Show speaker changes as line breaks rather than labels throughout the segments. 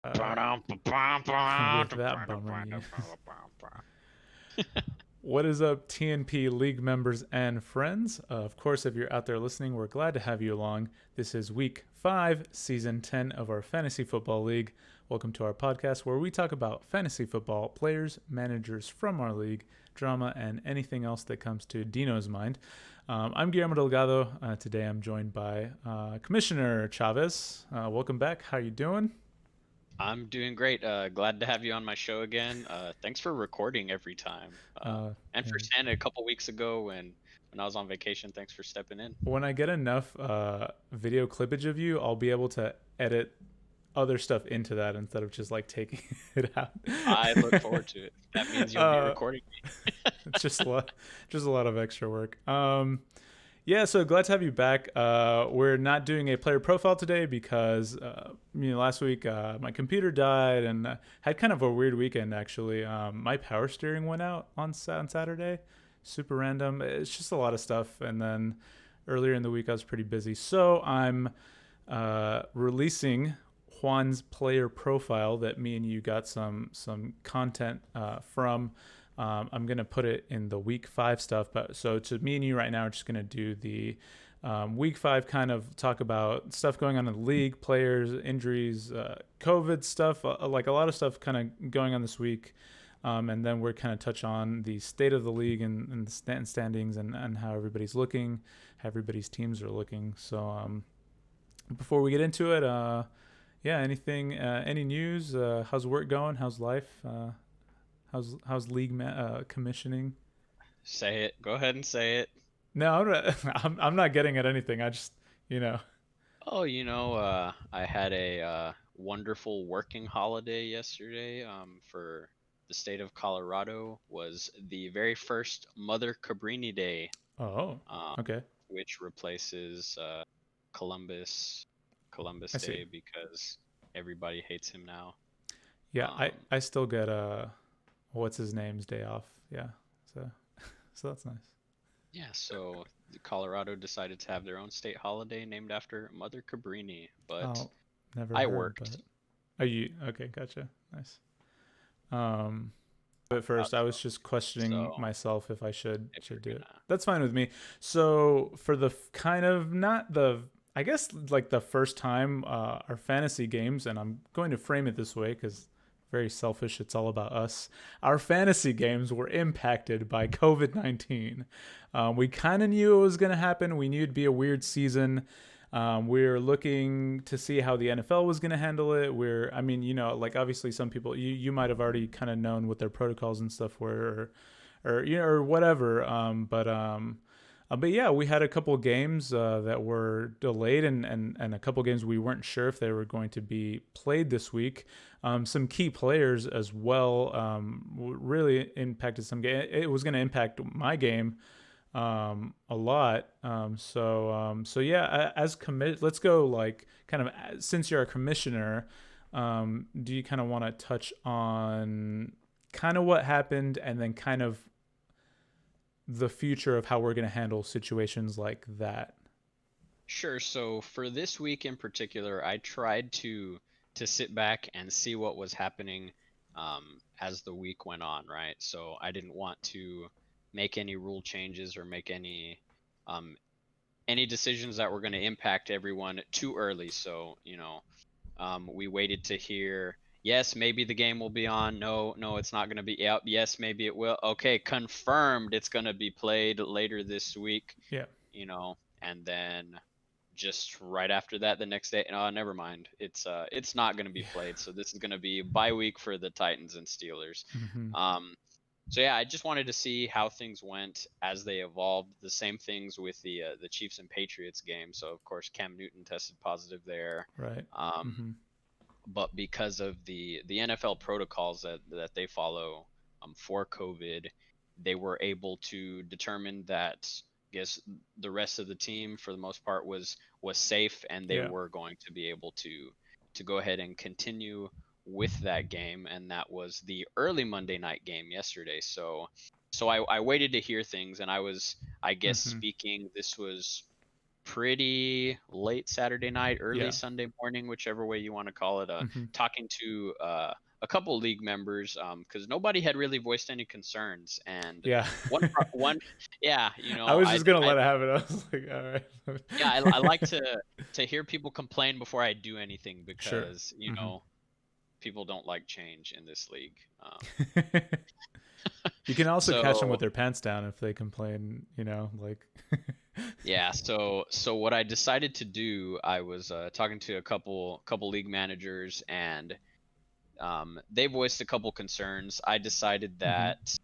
With that bummer music. What is up, TNP League members and friends? Of course, if you're out there listening, we're glad to have you along. This is week 5, season 10 of our Fantasy Football League. Welcome to our podcast where we talk about fantasy football, players, managers from our league, drama, and anything else that comes to Dino's mind. I'm Guillermo Delgado. Today I'm joined by Commissioner Chavez. Welcome back. How you doing?
I'm doing great. Glad to have you on my show again. Thanks for recording every time. And
Yeah.
for Santa a couple weeks ago when I was on vacation, thanks for stepping in.
When I get enough video clippage of you, I'll be able to edit other stuff into that instead of just like taking it out.
I look forward to it. That means you'll be
uh,
recording me.
it's just a lot of extra work. Yeah, so glad to have you back. We're not doing a player profile today because last week my computer died and had kind of a weird weekend actually. My power steering went out on Saturday, super random. It's just a lot of stuff, and then earlier in the week I was pretty busy, so I'm releasing Juan's player profile that me and you got some content from. I'm gonna put it in the week 5 stuff, but so to me and you right now, we're just gonna do the week 5 kind of talk about stuff going on in the league, players, injuries, COVID stuff, like a lot of stuff kind of going on this week. And then we're kind of touch on the state of the league and the standings and how everybody's looking, how everybody's teams are looking. So before we get into it, yeah, anything, any news? How's work going? How's life? How's league commissioning?
Say it. Go ahead and say it.
No, I'm not getting at anything. I just you know.
Oh, I had a wonderful working holiday yesterday. For the state of Colorado was the very first Mother Cabrini Day,
Oh,
um,
okay.
which replaces Columbus Columbus
I see.
Day because everybody hates him now.
Yeah, I
Um,
I still get what's his name's day off. Yeah, so so that's nice.
yeah, so Colorado decided to have their own state holiday named after Mother Cabrini, but
Oh, never
I
heard, but
worked.
are you okay? Gotcha. Nice. Um, at first, I was just questioning
So
myself if I
if
should
you're
do it.
gonna,
That's fine with me. So for the kind of not the I guess like the first time our fantasy games, and I'm going to frame it this way because very selfish. It's all about us. Our fantasy games were impacted by COVID-19. We kind of knew it was going to happen. We knew it'd be a weird season. We're looking to see how the NFL was going to handle it. I mean, like obviously some people, you might have already kind of known what their protocols and stuff were, or whatever. But yeah, we had a couple of games that were delayed, and a couple of games we weren't sure if they were going to be played this week. Some key players as well really impacted some game. It was going to impact my game a lot. So yeah, as commit, let's go like kind of since you're a commissioner, do you kind of want to touch on kind of what happened and then kind of the future of how we're going to handle situations like that?
sure. So for this week in particular, I tried to sit back and see what was happening as the week went on, right? So I didn't want to make any rule changes or make um, any decisions that were going to impact everyone too early. So, we waited to hear, yes, maybe the game will be on. No, no, it's not going to be. Yep, yes, maybe it will. Okay, confirmed it's going to be played later this week,
Yeah.
and then just right after that, the next day, oh, never mind. It's not going to be
Yeah.
played. So this is going to be bye week for the Titans and Steelers.
Mm-hmm.
Um, so yeah, I just wanted to see how things went as they evolved. The same things with the Chiefs and Patriots game. So of course Cam Newton tested positive there,
Right.
um,
Mm-hmm.
but because of the NFL protocols that they follow for COVID, they were able to determine that I guess the rest of the team for the most part was safe, and they
Yeah.
were going to be able to go ahead and continue with that game, and that was the early Monday night game yesterday. So I waited to hear things, and I guess
Mm-hmm.
speaking, this was pretty late Saturday night, early
Yeah.
Sunday morning, whichever way you want to call it,
Hmm.
talking to a couple league members, because nobody had really voiced any concerns. And
Yeah.
one, yeah,
I was just gonna let it happen. I was like, all right.
yeah, I like to hear people complain before I do anything,
Sure.
because
Hmm.
people don't like change in this league.
You can also catch them
So
with their pants down if they complain, like.
yeah, so what I decided to do, I was talking to a couple league managers, and they voiced a couple concerns. I decided
Hmm.
that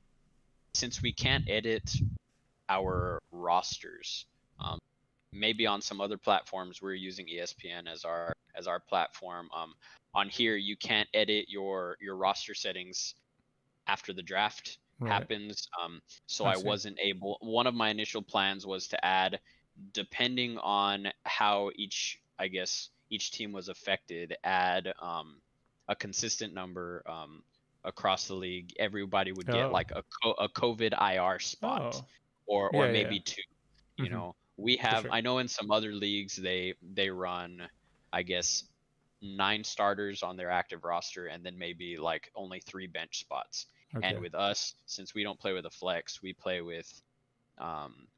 since we can't edit our rosters, um, maybe on some other platforms we're using ESPN as our platform. On here you can't edit your roster settings after the draft
Right.
happens. So
I
I
see.
wasn't able. One of my initial plans was to add, depending on how I guess each team was affected, add a consistent number across the league. Everybody would get
Oh.
like a COVID IR spot,
Oh.
or
Yeah. Yeah.
maybe two.
Hmm.
We
For
have.
sure.
I know in some other leagues they run, I guess, 9 starters on their active roster, and then maybe like only 3 bench spots. And
Okay.
with us, since we don't play with a flex, we play with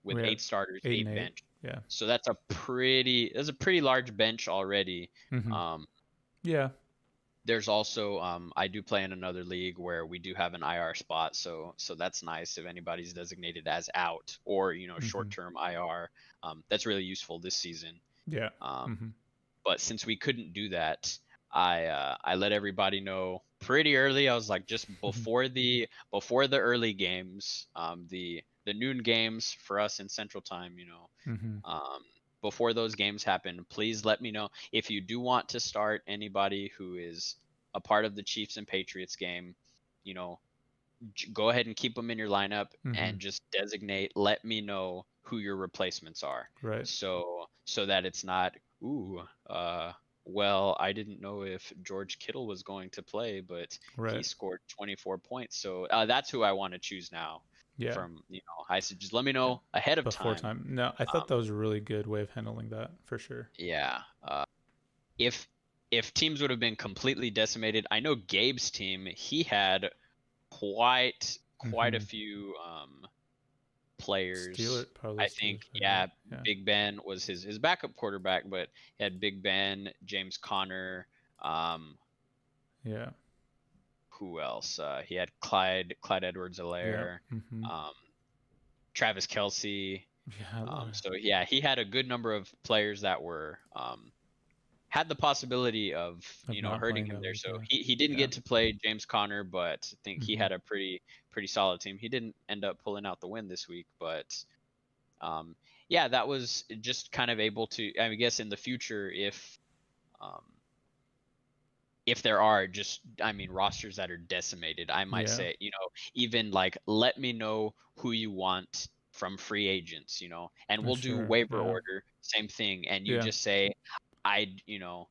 We have
8 starters,
8 and 8.
8 bench.
Yeah.
So that's a pretty large bench already.
Hmm.
Um,
Yeah.
there's also I do play in another league where we do have an IR spot, so that's nice if anybody's designated as out, or
Hmm.
short-term IR. That's really useful this season.
Yeah.
Um,
Hmm.
but since we couldn't do that, I let everybody know pretty early. I was like, just before the early games, the noon games for us in Central Time,
Hmm.
um, before those games happen, please let me know if you do want to start anybody who is a part of the Chiefs and Patriots game. You know, go ahead and keep them in your lineup,
Hmm.
and just designate. Let me know who your replacements are,
Right.
so that it's not, ooh, well, I didn't know if George Kittle was going to play, but he
Right.
scored 24 points. So that's who I want to choose now.
Yeah.
From I said, just let me
Yeah.
know ahead of
Before
time.
time. No, I thought
Um,
that was a really good way of handling that for sure.
yeah. If teams would have been completely decimated, I know Gabe's team, he had quite a
Hmm.
few
Steeler,
players.
probably
I
Steelers
think,
players, right?
yeah,
Yeah.
Big Ben was his backup quarterback, but he had Big Ben, James Conner, um,
Yeah.
who else? He had Clyde
Yeah.
Edwards-Helaire,
Hmm.
um, Travis Kelsey.
Yeah.
So yeah, he had a good number of players that were had the possibility of
Of not
hurting
playing
him
that
there.
week.
So
Yeah.
he didn't
Yeah.
get to play James Conner, but I think he
Hmm.
had a pretty solid team. He didn't end up pulling out the win this week, but um, yeah, that was just kind of able to. I guess in the future, um, if there are just, I mean, rosters that are decimated, I might
Yeah.
say, even like, let me know who you want from free agents, and we'll do
Sure.
waiver
Yeah.
order, same thing, and you
Yeah.
just say, I, you know,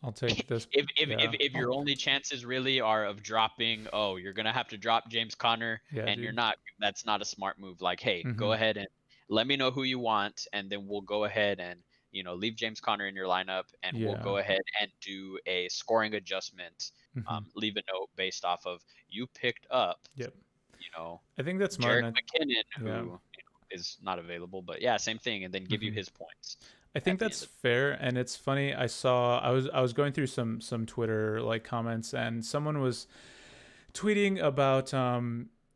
I'll take this. Yeah.
if your only chances really are of dropping, oh, you're gonna have to drop James Conner,
Yeah,
and you're
dude.
not. That's not a smart move. Like, hey, go
Hmm.
ahead and let me know who you want, and then we'll go ahead and leave James Conner in your lineup, and we'll
Yeah.
go ahead and do a scoring adjustment.
Hmm.
Leave a note based off of, you picked up,
Yep.
you know,
I think that's smart.
Jarek
And
McKinnon,
yeah.
who is not available, but yeah, same thing, and then give you
Hmm.
his points
I
at
think
the
that's
end of.
fair, and it's funny. I was going through some Twitter like comments, and someone was tweeting about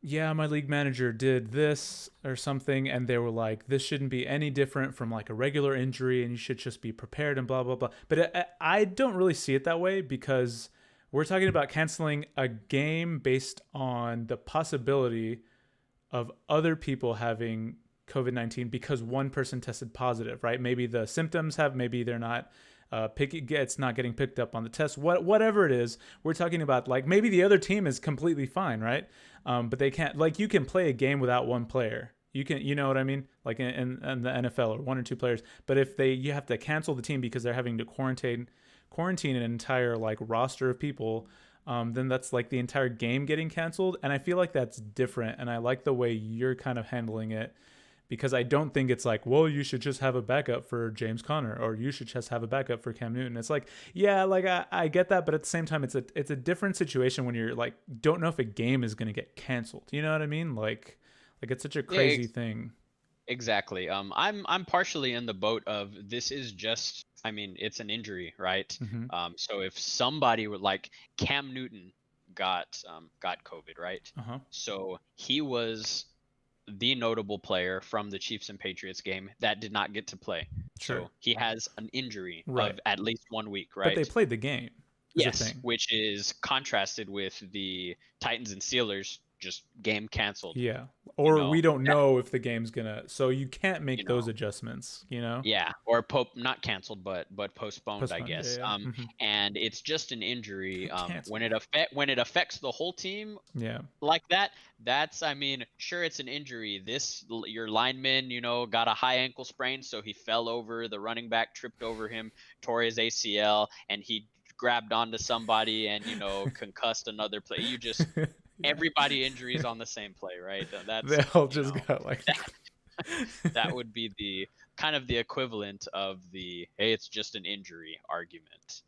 yeah, my league manager did this or something, and they were like, this shouldn't be any different from like a regular injury, and you should just be prepared and blah blah blah. But I don't really see it that way, because we're talking about canceling a game based on the possibility of other people having COVID-19 because one person tested positive, right? Maybe the symptoms have, maybe they're not it's not getting picked up on the test. Whatever it is, we're talking about like maybe the other team is completely fine, right? But they can't, like, you can play a game without one player. You can, you know what I mean? Like in the NFL, or one or two players. But if you have to cancel the team because they're having to quarantine an entire like roster of people, then that's like the entire game getting canceled. And I feel like that's different. And I like the way you're kind of handling it, because I don't think it's like, well, you should just have a backup for James Conner or you should just have a backup for Cam Newton. It's like, yeah, like I get that, but at the same time, it's a different situation when you're like don't know if a game is gonna get canceled. You know what I mean? Like it's such a
Yeah,
crazy thing.
exactly. I'm partially in the boat of this is just, I mean, it's an injury, right?
Mm-hmm.
So if somebody would like Cam Newton got COVID, right?
Uh huh.
So he was the notable player from the Chiefs and Patriots game that did not get to play.
Sure.
So he has an injury
Right.
of at least 1 week,
But they
right?
played the game. Is the
Yes,
thing.
which is contrasted with the Titans and Steelers just game canceled.
Yeah.
You
Or we
know
don't
that,
know if the game's gonna. So you can't
you
make those
know
adjustments. You know.
Yeah, or not canceled, but postponed, I
Postpone. Yeah.
guess.
Yeah. Mm-hmm.
And it's just an injury.
Canceled.
When it affects the whole team
Yeah.
like that, that's, I mean, sure, it's an injury. Your lineman, got a high ankle sprain, so he fell over. The running back tripped over him, tore his ACL, and he grabbed onto somebody and concussed another play. You just
Yeah.
everybody injuries on the same play, right?
They
That's
all
you
just
know
got like.
that would be the kind of the equivalent of the hey, it's just an injury argument.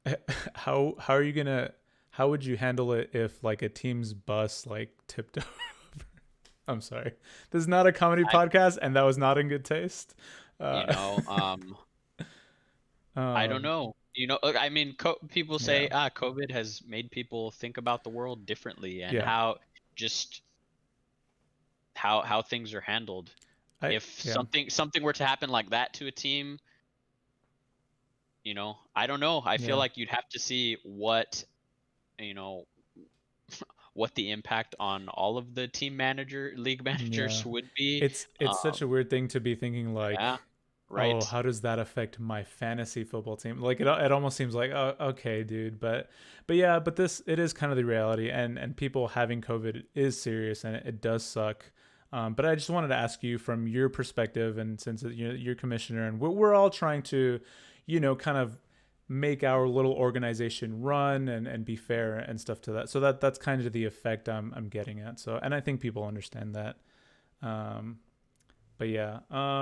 How are you gonna? How would you handle it if like a team's bus like tipped over? I'm sorry. This is not a comedy
I
podcast, and that was not in good taste.
you
Uh,
know I don't
um,
know. Look, I mean, people
yeah,
say COVID has made people think about the world differently and
yeah,
how just how things are handled. If
yeah,
something were to happen like that to a team, I don't know. I feel
yeah,
like you'd have to see you know what the impact on all of the league
yeah.
managers would be.
It's such a weird thing to be thinking
Yeah,
like, oh,
right.
how does that affect my fantasy football team? Like it almost seems like, oh, okay, dude, but yeah, but this it is kind of the reality, and people having COVID is serious, and it does suck. But I just wanted to ask you from your perspective, and since you're commissioner, and we're all trying to, kind of make our little organization run and be fair and stuff to that. So that's kind of the effect I'm getting at. So, and I think people understand that. Um, but yeah.